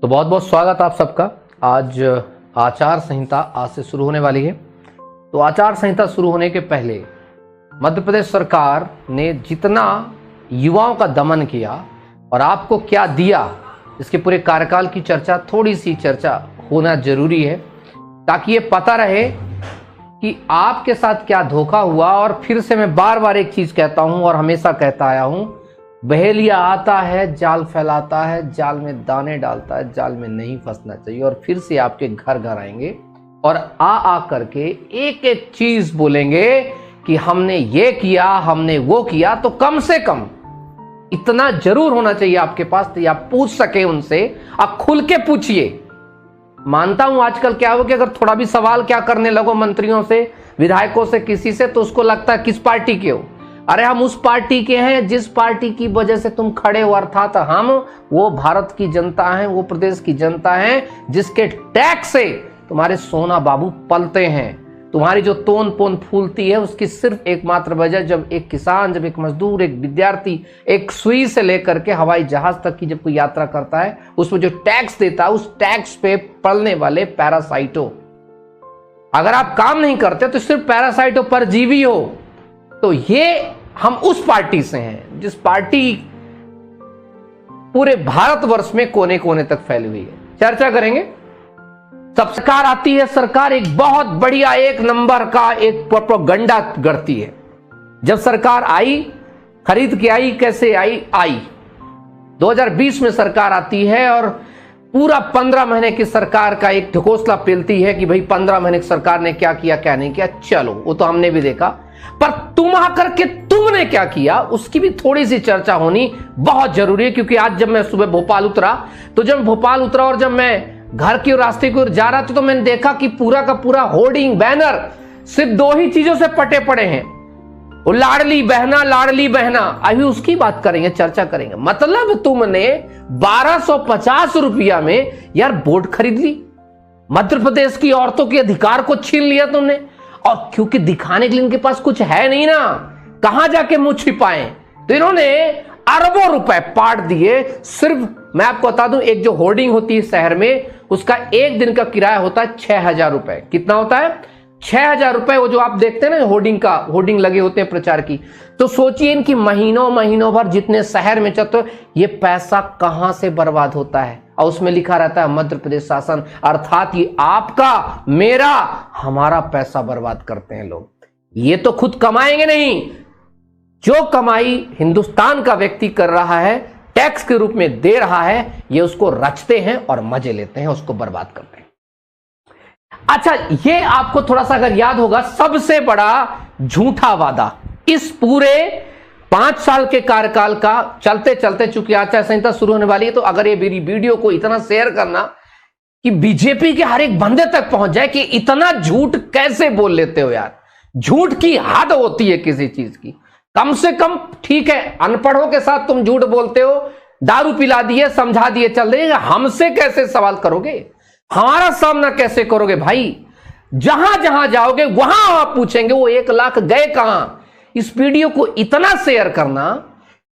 तो बहुत बहुत स्वागत आप सबका। आज आचार संहिता आज से शुरू होने वाली है। तो आचार संहिता शुरू होने के पहले मध्य प्रदेश सरकार ने जितना युवाओं का दमन किया और आपको क्या दिया, इसके पूरे कार्यकाल की चर्चा, थोड़ी सी चर्चा होना जरूरी है ताकि ये पता रहे कि आपके साथ क्या धोखा हुआ। और फिर से मैं बार बार एक चीज कहता हूं और हमेशा कहता आया हूं, बहेलिया आता है, जाल फैलाता है, जाल में दाने डालता है, जाल में नहीं फंसना चाहिए। और फिर से आपके घर घर आएंगे और आ करके एक एक चीज बोलेंगे कि हमने ये किया, हमने वो किया। तो कम से कम इतना जरूर होना चाहिए आपके पास तो आप पूछ सके उनसे, आप खुल के पूछिए। मानता हूं आजकल क्या हो कि अगर थोड़ा भी सवाल क्या करने लगो मंत्रियों से, विधायकों से, किसी से, तो उसको लगता है किस पार्टी के हो। अरे हम उस पार्टी के हैं जिस पार्टी की वजह से तुम खड़े हो, अर्थात हम वो भारत की जनता हैं, वो प्रदेश की जनता हैं जिसके टैक्स से तुम्हारे सोना बाबू पलते हैं। तुम्हारी जो तोन पोन फूलती है उसकी सिर्फ एकमात्र वजह, जब एक किसान, जब एक मजदूर, एक विद्यार्थी एक सुई से लेकर के हवाई जहाज तक की जब कोई यात्रा करता है, उसमें जो टैक्स देता है उस टैक्स पे पलने वाले पैरासाइटो। अगर आप काम नहीं करते तो सिर्फ पैरासाइटो परजीवी हो। तो ये हम उस पार्टी से हैं जिस पार्टी पूरे भारतवर्ष में कोने कोने तक फैली हुई है। चर्चा करेंगे। सब सरकार आती है, सरकार एक बहुत बढ़िया एक नंबर का एक प्रोपेगेंडा गढ़ती है। जब सरकार आई, खरीद के आई, कैसे आई 2020 में सरकार आती है और पूरा 15 महीने की सरकार का एक ढकोसला पेलती है कि भाई 15 महीने की सरकार ने क्या किया, क्या नहीं किया। चलो वो तो हमने भी देखा, पर तुम आकर के तुमने क्या किया उसकी भी थोड़ी सी चर्चा होनी बहुत जरूरी है। क्योंकि आज जब मैं सुबह भोपाल उतरा, तो जब भोपाल उतरा और जब मैं घर के रास्ते की ओर जा रहा था तो मैंने देखा कि पूरा का पूरा होर्डिंग, बैनर सिर्फ दो ही चीजों से पटे पड़े हैं, वो लाडली बहना, लाडली बहना। अभी उसकी बात करेंगे, चर्चा करेंगे। मतलब तुमने 1250 रुपया में यार वोट खरीद ली, मध्य प्रदेश की औरतों के अधिकार को छीन लिया तुमने। और क्योंकि दिखाने के लिए इनके पास कुछ है नहीं ना, कहां जाके मुंह छिपाएं, तो इन्होंने अरबों रुपए पाट दिए। सिर्फ मैं आपको बता दूं, एक जो होर्डिंग होती है शहर में, उसका एक दिन का किराया होता है 6000 रुपए। कितना होता है? 6000 रुपए। वो जो आप देखते हैं ना होर्डिंग लगे होते हैं प्रचार की, तो सोचिए इनकी महीनों भर जितने शहर में चलते, ये पैसा कहां से बर्बाद होता है। और उसमें लिखा रहता है मध्य प्रदेश शासन, अर्थात ये आपका, मेरा, हमारा पैसा बर्बाद करते हैं लोग। ये तो खुद कमाएंगे नहीं, जो कमाई हिंदुस्तान का व्यक्ति कर रहा है, टैक्स के रूप में दे रहा है, ये उसको रचते हैं और मजे लेते हैं, उसको बर्बाद करते हैं। अच्छा, ये आपको थोड़ा सा अगर याद होगा, सबसे बड़ा झूठा वादा इस पूरे 5 साल के कार्यकाल का, चलते चलते चूंकि आचार संहिता शुरू होने वाली है, तो अगर ये मेरी वीडियो को इतना शेयर करना कि बीजेपी के हर एक बंदे तक पहुंच जाए कि इतना झूठ कैसे बोल लेते हो यार। झूठ की हद होती है किसी चीज की। कम से कम ठीक है, अनपढ़ों के साथ तुम झूठ बोलते हो, दारू पिला दिए, समझा दिए, चल रहे, हमसे कैसे सवाल करोगे, हमारा सामना कैसे करोगे भाई। जहां जहां जाओगे वहां आप पूछेंगे वो 1 लाख गए कहां। इस वीडियो को इतना शेयर करना,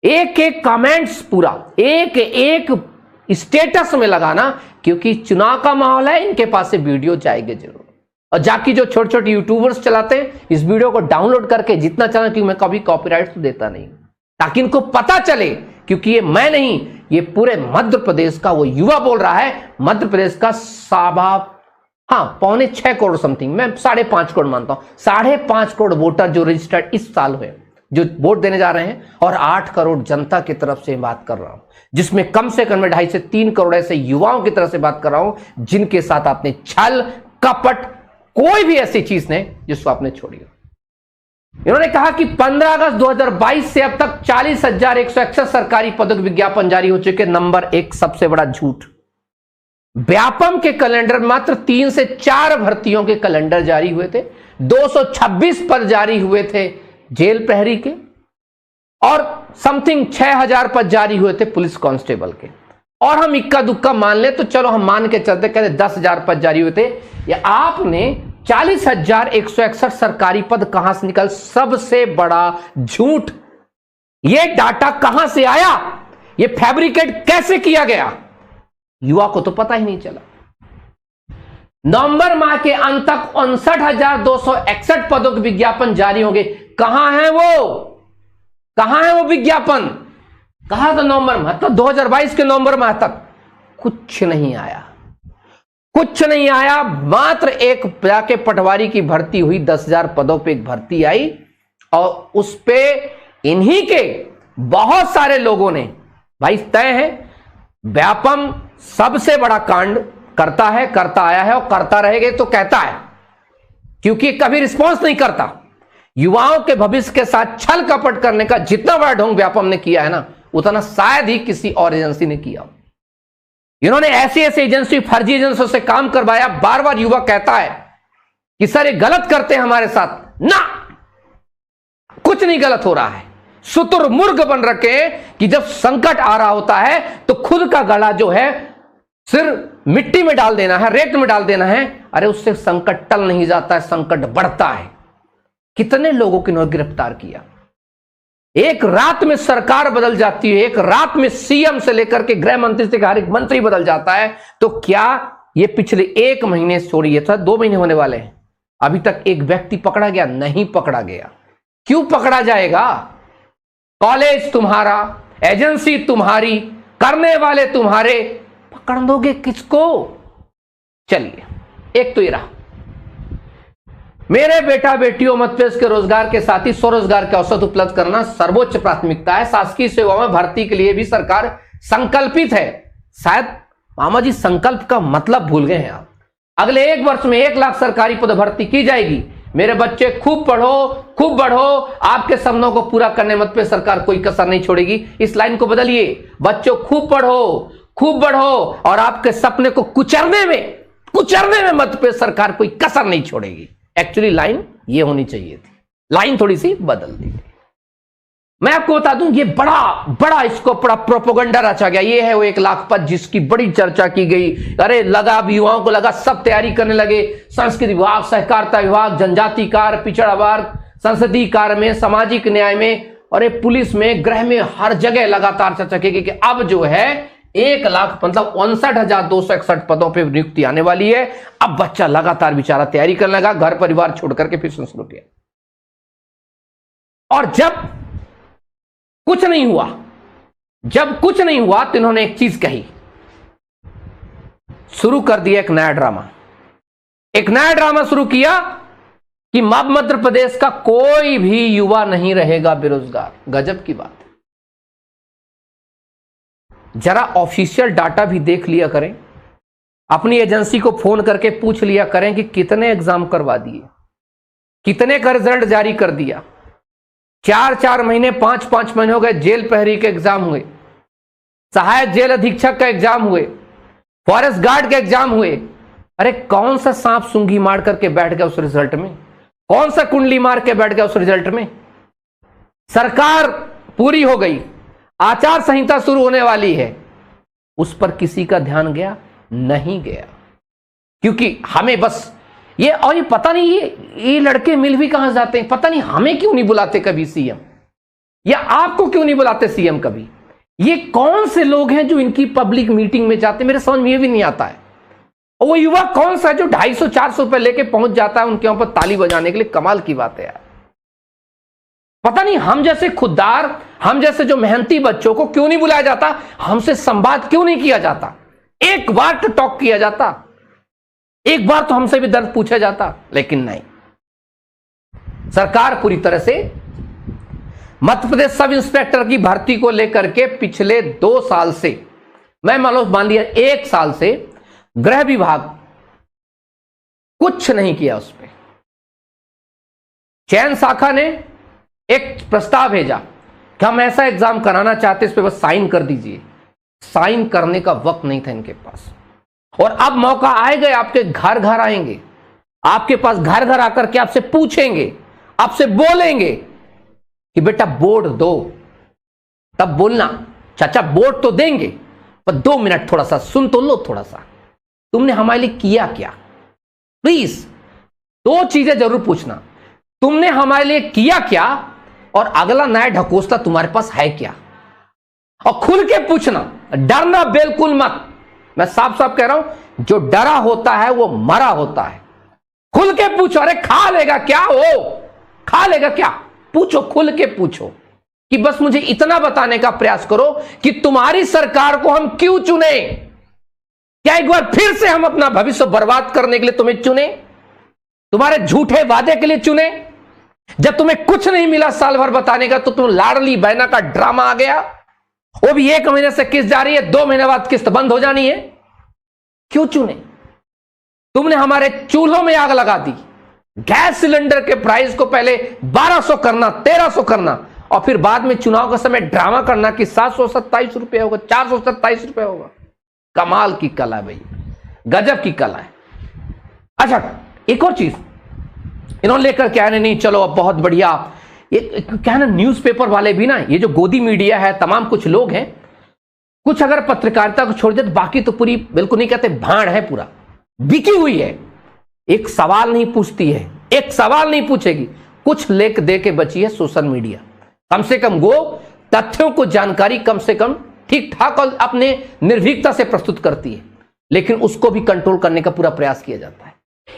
एक एक कमेंट्स पूरा एक एक स्टेटस में लगाना, क्योंकि चुनाव का माहौल है, इनके पास से वीडियो जाएगी जरूर। और जाके जो छोटे छोटे यूट्यूबर्स चलाते हैं, इस वीडियो को डाउनलोड करके जितना चला, क्योंकि मैं कभी कॉपीराइट तो देता नहीं, ताकि इनको पता चले, क्योंकि ये मैं नहीं, ये पूरे मध्य प्रदेश का वो युवा बोल रहा है। मध्य प्रदेश का 5.25 करोड़ समथिंग, मैं 5.5 करोड़ मानता हूं, 5.5 करोड़ वोटर जो रजिस्टर्ड इस साल हुए, जो वोट देने जा रहे हैं, और 8 करोड़ जनता की तरफ से बात कर रहा हूं, जिसमें कम से कम 2.5 से 3 करोड़ ऐसे युवाओं की तरफ से बात कर रहा हूं जिनके साथ आपने छल, कपट, कोई भी ऐसी चीज नहीं जिसको आपने छोड़ी हो। इन्होंने कहा कि 15 अगस्त 2022 से अब तक 40,161 सरकारी पदक विज्ञापन जारी हो चुके। नंबर 1 सबसे बड़ा झूठ। व्यापम के कैलेंडर मात्र 3 से 4 भर्तियों के कैलेंडर जारी हुए थे, 226 पद जारी हुए थे जेल प्रहरी के, और समथिंग 6000 पद जारी हुए थे पुलिस कांस्टेबल के। और हम इक्का दुक्का मान ले तो चलो हम मान के चलते, कहते 10,000 पद जारी हुए थे। या आपने 40,161 सरकारी पद कहां से निकल? सबसे बड़ा झूठ। यह डाटा कहां से आया? यह फैब्रिकेट कैसे किया गया? युवा को तो पता ही नहीं चला। नवंबर माह के अंत तक 59,261 पदों के विज्ञापन जारी होंगे। कहां है वो विज्ञापन? कहा था नवंबर माह, तो 2022 के नवंबर माह तक कुछ नहीं आया। मात्र एक जाके पटवारी की भर्ती हुई, 10,000 पदों पे एक भर्ती आई और उस पे इन्हीं के बहुत सारे लोगों ने, भाई तय है, व्यापम सबसे बड़ा कांड करता आया है और करता रहेगा तो कहता है, क्योंकि कभी रिस्पॉन्स नहीं करता। युवाओं के भविष्य के साथ छल कपट करने का जितना बड़ा ढोंग व्यापम ने किया है ना, उतना शायद ही किसी और एजेंसी ने किया। इन्होंने ऐसी एजेंसी, फर्जी एजेंसियों से काम करवाया। बार बार युवा कहता है कि सर ये गलत करते हैं हमारे साथ। ना, कुछ नहीं गलत हो रहा है। शुतुरमुर्ग बन रखे कि जब संकट आ रहा होता है तो खुद का गला जो है सिर मिट्टी में डाल देना है, रेत में डाल देना है। अरे उससे संकट टल नहीं जाता है, संकट बढ़ता है। कितने लोगों को इन्होंने गिरफ्तार किया। एक रात में सरकार बदल जाती है, एक रात में सीएम से लेकर के गृह मंत्री से हर एक मंत्री बदल जाता है। तो क्या ये पिछले 1 महीने छोड़िए था, 2 महीने होने वाले हैं, अभी तक एक व्यक्ति पकड़ा गया? नहीं पकड़ा गया। क्यों पकड़ा जाएगा? कॉलेज तुम्हारा, एजेंसी तुम्हारी, करने वाले तुम्हारे, पकड़ दोगे किसको? चलिए, एक तो ये रहा। मेरे बेटा बेटियों, मध्यप्रदेश के रोजगार के साथ ही स्वरोजगार के अवसर उपलब्ध करना सर्वोच्च प्राथमिकता है। शासकीय सेवाओं में भर्ती के लिए भी सरकार संकल्पित है। शायद मामा जी संकल्प का मतलब भूल गए हैं आप। अगले 1 वर्ष में 1 लाख सरकारी पद भर्ती की जाएगी। मेरे बच्चे खूब पढ़ो, खूब बढ़ो, आपके सपनों को पूरा करने मत पे सरकार कोई कसर नहीं छोड़ेगी। इस लाइन को बदलिए, बच्चों खूब पढ़ो, खूब बढ़ो और आपके सपने को कुचलने में मत पे सरकार कोई कसर नहीं छोड़ेगी। एक्चुअली लाइन ये होनी चाहिए थी, लाइन थोड़ी सी बदल दी गई। मैं आपको बता दूं, ये बड़ा इसको बड़ा प्रोपोगंडा रचा गया। ये है वो 1 लाख पद जिसकी बड़ी चर्चा की गई। अरे लगा, युवाओं को लगा, सब तैयारी करने लगे। संस्कृति विभाग, सहकारिता विभाग, जनजाति कार्य, पिछड़ा वर्ग, संसदीय कार्य में, सामाजिक न्याय में, और पुलिस में, गृह में, हर जगह लगातार चर्चा की गई कि अब जो है 1 लाख मतलब 59,261 पदों पर नियुक्ति आने वाली है। अब बच्चा लगातार बेचारा तैयारी करने लगा, घर परिवार छोड़ करके फिर शुरू किया। और जब कुछ नहीं हुआ तो इन्होंने एक चीज कही, शुरू कर दिया एक नया ड्रामा शुरू किया कि मध्य प्रदेश का कोई भी युवा नहीं रहेगा बेरोजगार। गजब की बात है। जरा ऑफिशियल डाटा भी देख लिया करें, अपनी एजेंसी को फोन करके पूछ लिया करें कि कितने एग्जाम करवा दिए, कितने का रिजल्ट जारी कर दिया। 4-4 महीने, 5-5 महीने हो गए, जेल प्रहरी के एग्जाम हुए, सहायक जेल अधीक्षक का एग्जाम हुए, फॉरेस्ट गार्ड के एग्जाम हुए। अरे कौन सा सांप सूंघी मार करके बैठ गया उस रिजल्ट में? कौन सा कुंडली मार के बैठ गया उस रिजल्ट में? सरकार पूरी हो गई, आचार संहिता शुरू होने वाली है, उस पर किसी का ध्यान गया? नहीं गया। क्योंकि हमें बस ये, और ये पता नहीं ये लड़के मिल भी कहां जाते हैं, पता नहीं हमें क्यों नहीं बुलाते कभी सीएम, या आपको क्यों नहीं बुलाते सीएम कभी। ये कौन से लोग हैं जो इनकी पब्लिक मीटिंग में जाते, मेरे समझ में ये भी नहीं आता है। और वो युवा कौन सा है जो 250-400 रुपए लेके पहुंच जाता है उनके वहां पर ताली बजाने के लिए? कमाल की बात है यार। पता नहीं हम जैसे खुददार, हम जैसे जो मेहनती बच्चों को क्यों नहीं बुलाया जाता, हमसे संवाद क्यों नहीं किया जाता, एक बार तो टॉक किया जाता, एक बार तो हमसे भी दर्द पूछा जाता। लेकिन नहीं, सरकार पूरी तरह से मध्य प्रदेश सब इंस्पेक्टर की भर्ती को लेकर के पिछले 2 साल से, मैं मान लिया 1 साल से, गृह विभाग कुछ नहीं किया उस पर। चयन शाखा ने एक प्रस्ताव भेजा कि हम ऐसा एग्जाम कराना चाहते, इस पे बस साइन कर दीजिए। साइन करने का वक्त नहीं था इनके पास। और अब मौका आएगा, आपके घर घर आएंगे, आपके पास घर घर आकर के आपसे पूछेंगे, आपसे बोलेंगे कि बेटा बोर्ड दो। तब बोलना, चाचा बोर्ड तो देंगे पर 2 मिनट थोड़ा सा सुन तो लो, थोड़ा सा तुमने हमारे लिए किया क्या। प्लीज 2 चीजें जरूर पूछना, तुमने हमारे लिए किया क्या, और अगला नया ढकोसला तुम्हारे पास है क्या। और खुल के पूछना, डरना बिल्कुल मत। मैं साफ साफ कह रहा हूं, जो डरा होता है वो मरा होता है। खुल के पूछो, अरे खा लेगा क्या हो, खा लेगा क्या, पूछो, खुल के पूछो कि बस मुझे इतना बताने का प्रयास करो कि तुम्हारी सरकार को हम क्यों चुने। क्या एक बार फिर से हम अपना भविष्य बर्बाद करने के लिए तुम्हें चुने, तुम्हारे झूठे वादे के लिए चुने? जब तुम्हें कुछ नहीं मिला साल भर बताने का, तो तुम लाडली बहना का ड्रामा आ गया, वो भी 1 महीने से किस्त जारी है, 2 महीने बाद किस्त बंद हो जानी है। क्यों चुने? तुमने हमारे चूल्हों में आग लगा दी। गैस सिलेंडर के प्राइस को पहले 1200 करना, 1300 करना, और फिर बाद में चुनाव के समय ड्रामा करना कि 727 रुपए होगा, 427 रुपए होगा। कमाल की कला है भाई, गजब की कला है। अच्छा, एक और चीज इन्होंने लेकर के आने, नहीं चलो अब बहुत बढ़िया, ये क्या है ना, न्यूज़पेपर वाले भी ना, ये जो गोदी मीडिया है, तमाम कुछ लोग हैं, कुछ अगर पत्रकारिता को छोड़ दे तो बाकी तो पूरी बिल्कुल नहीं कहते भाड़ है, पूरा बिकी हुई है। एक सवाल नहीं पूछती है, एक सवाल नहीं पूछेगी, कुछ लेक दे के बची है सोशल मीडिया। कम से कम वो तथ्यों को जानकारी कम से कम ठीक ठाक और अपने निर्भीकता से प्रस्तुत करती है, लेकिन उसको भी कंट्रोल करने का पूरा प्रयास किया जाता है।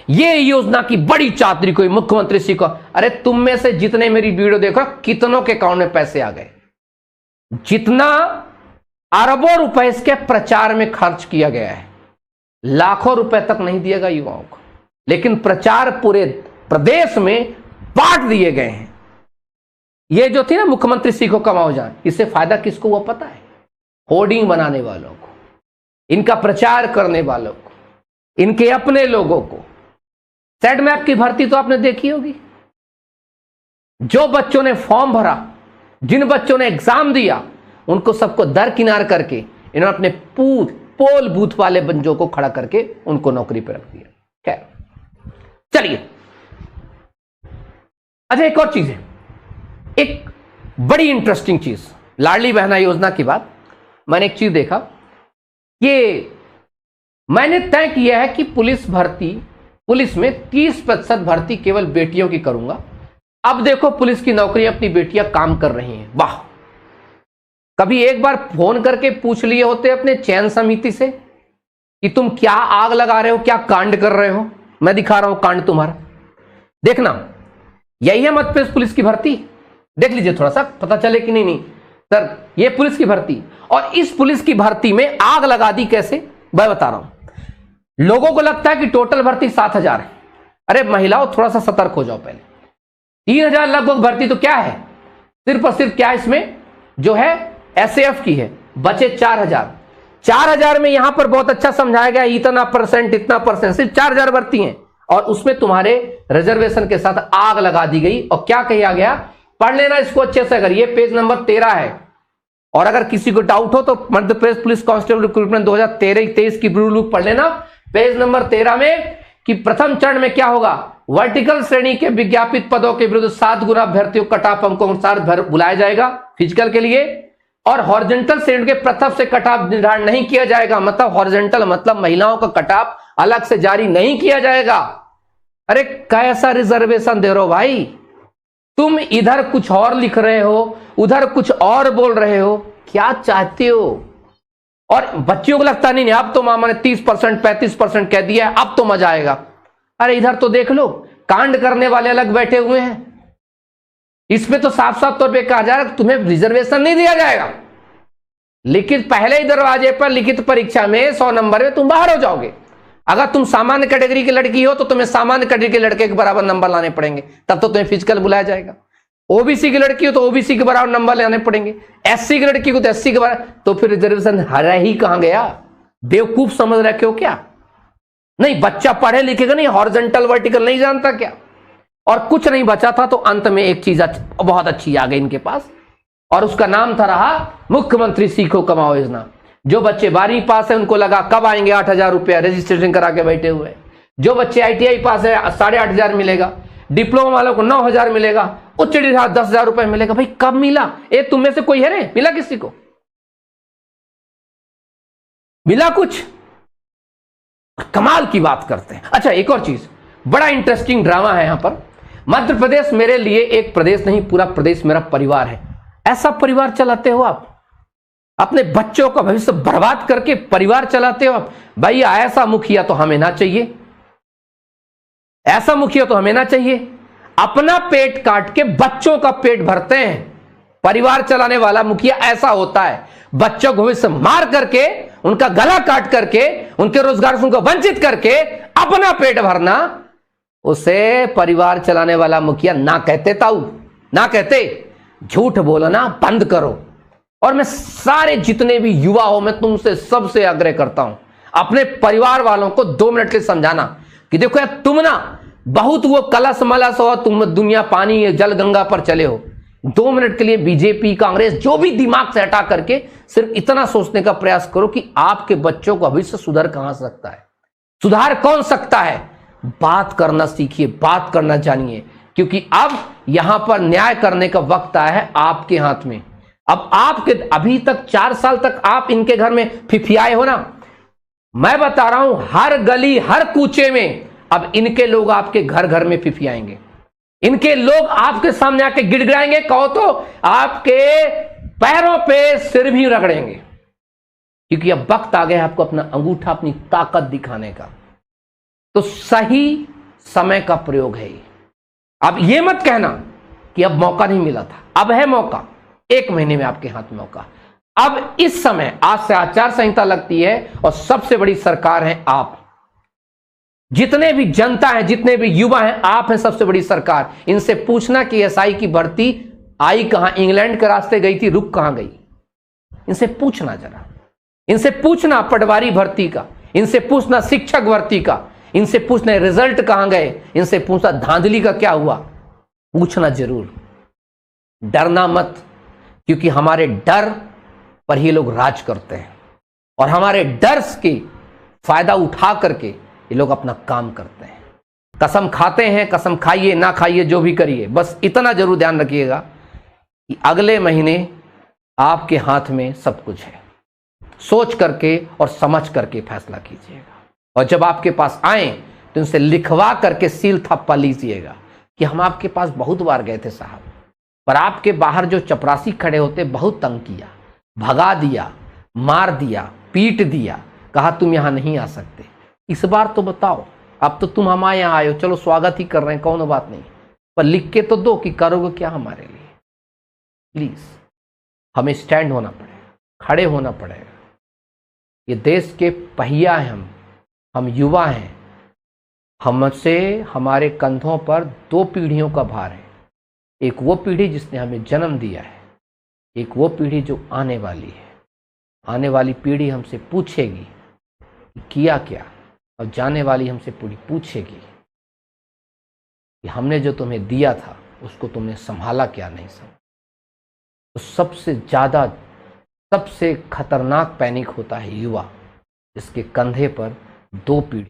ये योजना की बड़ी चातरी कोई मुख्यमंत्री सीखो, अरे तुम में से जितने मेरी वीडियो देखो, कितनों के अकाउंट में पैसे आ गए, जितना अरबों रुपए इसके प्रचार में खर्च किया गया है, लाखों रुपए तक नहीं दिएगा युवाओं को, लेकिन प्रचार पूरे प्रदेश में बांट दिए गए हैं। ये जो थी ना मुख्यमंत्री सीखो कमाओ जान, इससे फायदा किसको वो पता है? होर्डिंग बनाने वालों को, इनका प्रचार करने वालों को, इनके अपने लोगों को। सेट मैप की भर्ती तो आपने देखी होगी, जो बच्चों ने फॉर्म भरा, जिन बच्चों ने एग्जाम दिया, उनको सबको दरकिनार करके इन्होंने अपने पोल बूथ वाले बंजों को खड़ा करके उनको नौकरी पर रख दिया। खैर चलिए, अच्छा एक और चीज है, एक बड़ी इंटरेस्टिंग चीज, लाडली बहना योजना की बात, मैंने एक चीज देखा, ये मैंने तय किया है कि पुलिस में 30% भर्ती केवल बेटियों की करूंगा। अब देखो पुलिस की नौकरी अपनी बेटियां काम कर रही हैं, वाह। कभी एक बार फोन करके पूछ लिए होते अपने चयन समिति से कि तुम क्या आग लगा रहे हो, क्या कांड कर रहे हो, मैं दिखा रहा हूं कांड तुम्हारा, देखना। यही है मध्य प्रदेश पुलिस की भर्ती, देख लीजिए थोड़ा सा, पता चले कि नहीं सर ये पुलिस की भर्ती। और इस पुलिस की भर्ती में आग लगा दी कैसे, मैं बता रहा हूं। लोगों को लगता है कि टोटल भर्ती 7000 है, अरे महिलाओं थोड़ा सा सतर्क हो जाओ पहले। 3000 लगभग भर्ती तो क्या है, सिर्फ और सिर्फ क्या इसमें जो है एसएफ की है, बचे 4000। 4000 में यहां पर बहुत अच्छा समझाया गया, इतना परसेंट सिर्फ 4000 भर्ती हैं, और उसमें तुम्हारे रिजर्वेशन के साथ आग लगा दी गई। और क्या कहा गया, पढ़ लेना इसको अच्छे से, अगर ये पेज नंबर 13 है, और अगर किसी को डाउट हो तो Madhya Pradesh police constable recruitment 2023 की ब्लू लुक पढ़ लेना, पेज नंबर 13 में, कि प्रथम चरण में क्या होगा, वर्टिकल श्रेणी के विज्ञापित पदों के विरुद्ध 7 गुना अभ्यर्थियों कट ऑफ अंकों के अनुसार बुलाया जाएगा फिजिकल के लिए, और हॉरिजॉन्टल श्रेणी के प्रथम से कट ऑफ निर्धारण नहीं किया जाएगा, मतलब हॉरिजॉन्टल मतलब महिलाओं का कट ऑफ अलग से जारी नहीं किया जाएगा। अरे कैसा रिजर्वेशन दे रहे हो भाई, तुम इधर कुछ और लिख रहे हो, उधर कुछ और बोल रहे हो, क्या चाहते हो? और बच्चियों को लगता नहीं अब तो मामा ने 30% 35% कह दिया है, अब तो मजा आएगा। अरे इधर तो देख लो, कांड करने वाले अलग बैठे हुए हैं, इसमें तो साफ साफ तौर पे कहा जा रहा है तुम्हें रिजर्वेशन नहीं दिया जाएगा, लिखित पहले ही दरवाजे पर लिखित परीक्षा में 100 नंबर में तुम बाहर हो जाओगे। अगर तुम सामान्य कैटेगरी की लड़की हो तो तुम्हें सामान्य कैटेगरी के लड़के के बराबर नंबर लाने पड़ेंगे, तब तो तुम्हें फिजिकल बुलाया जाएगा। ओबीसी की लड़की हो तो ओबीसी के बराबर नंबर लाने पड़ेंगे, एससी की लड़की को तो एससी के बराबर, तो फिर रिजर्वेशन हरा ही कहां गया? बेवकूफ समझ रखे हो क्या? नहीं, बच्चा पढ़े लिखेगा नहीं, हॉरिजॉन्टल वर्टिकल नहीं जानता क्या? और कुछ नहीं बचा था तो अंत में एक चीज बहुत अच्छी आ गई इनके पास, और उसका नाम था रहा मुख्यमंत्री सीखो कमाओ योजना। जो बच्चे 12वीं पास है उनको लगा कब आएंगे 8000 रुपया, रजिस्ट्रेशन करा के बैठे हुए। जो बच्चे ITI पास है 8500 मिलेगा, डिप्लोमा वालों को 9000 मिलेगा, उच्च डिग्री 10,000 रुपए मिलेगा। भाई कब मिला? ए तुम में से कोई है रे, मिला किसी को? मिला कुछ? कमाल की बात करते हैं। अच्छा एक और चीज, बड़ा इंटरेस्टिंग ड्रामा है यहां पर। मध्य प्रदेश मेरे लिए एक प्रदेश नहीं, पूरा प्रदेश मेरा परिवार है। ऐसा परिवार चलाते हो आप? अपने बच्चों का भविष्य बर्बाद करके परिवार चलाते हो। भाई ऐसा मुखिया तो हमें ना चाहिए, ऐसा मुखिया तो हमें ना चाहिए। अपना पेट काट के बच्चों का पेट भरते हैं। परिवार चलाने वाला मुखिया ऐसा होता है, बच्चों को भविष्य मार करके, उनका गला काट करके, उनके रोजगार से उनको वंचित करके अपना पेट भरना, उसे परिवार चलाने वाला मुखिया ना कहते। ताऊ ना कहते। झूठ बोलना बंद करो। और मैं सारे जितने भी युवा हो, मैं तुमसे सबसे आग्रह करता हूं, अपने परिवार वालों को 2 मिनट के लिए समझाना कि देखो यार, तुम ना बहुत वो कलश मलस हो, तुम दुनिया पानी जल गंगा पर चले हो। 2 मिनट के लिए बीजेपी, कांग्रेस, जो भी दिमाग से हटा करके सिर्फ इतना सोचने का प्रयास करो कि आपके बच्चों का भविष्य सुधर कहां सकता है, सुधार कौन सकता है। बात करना सीखिए, बात करना जानिए, क्योंकि अब यहां पर न्याय करने का वक्त आया है आपके हाथ में। अब आपके अभी तक 4 साल तक आप इनके घर में फिफियाए हो ना, मैं बता रहा हूं हर गली हर कूचे में अब इनके लोग आपके घर घर में फिफियाएंगे। इनके लोग आपके सामने आके गिड़गिड़ाएंगे, कहो तो आपके पैरों पे सिर भी रगड़ेंगे, क्योंकि अब वक्त आ गया है आपको अपना अंगूठा, अपनी ताकत दिखाने का। तो सही समय का प्रयोग है ये। अब ये मत कहना कि अब मौका नहीं मिला था, अब है मौका। 1 महीने में आपके हाथ में मौका। अब इस समय आज से आचार संहिता लगती है और सबसे बड़ी सरकार है आप। जितने भी जनता है, जितने भी युवा हैं, आप हैं सबसे बड़ी सरकार। इनसे पूछना कि एसआई की भर्ती आई कहां, इंग्लैंड के रास्ते गई थी, रुक कहां गई। इनसे पूछना जरा, इनसे पूछना पटवारी भर्ती का, इनसे पूछना शिक्षक भर्ती का, इनसे पूछना रिजल्ट कहां गए, इनसे पूछना धांधली का क्या हुआ। पूछना जरूर, डरना मत, क्योंकि हमारे डर पर ये लोग राज करते हैं और हमारे डर के फायदा उठा करके ये लोग अपना काम करते हैं। कसम खाते हैं, कसम खाइए ना खाइए जो भी करिए, बस इतना जरूर ध्यान रखिएगा कि अगले महीने आपके हाथ में सब कुछ है। सोच करके और समझ करके फैसला कीजिएगा, और जब आपके पास आए तो उनसे लिखवा करके सील थप्पा लीजिएगा कि हम आपके पास बहुत बार गए थे साहब, पर आपके बाहर जो चपरासी खड़े होते बहुत तंग किया, भगा दिया, मार दिया, पीट दिया, कहा तुम यहां नहीं आ सकते। इस बार तो बताओ, अब तो तुम हमारे यहां आए हो, चलो स्वागत ही कर रहे हैं, कौन बात नहीं, पर लिख के तो दो कि करोगे क्या हमारे लिए। प्लीज हमें स्टैंड होना पड़ेगा, खड़े होना पड़ेगा। ये देश के पहिया हैं हम युवा हैं। हमसे हमारे कंधों पर 2 पीढ़ियों का भार है। एक वो पीढ़ी जिसने हमें जन्म दिया है, एक वो पीढ़ी जो आने वाली है। आने वाली पीढ़ी हमसे पूछेगी कि किया क्या, और जाने वाली हमसे पूरी पूछेगी कि हमने जो तुम्हें दिया था उसको तुमने संभाला क्या, नहीं संभाला। तो सबसे ज़्यादा, सबसे खतरनाक पैनिक होता है युवा, जिसके कंधे पर 2 पीढ़ी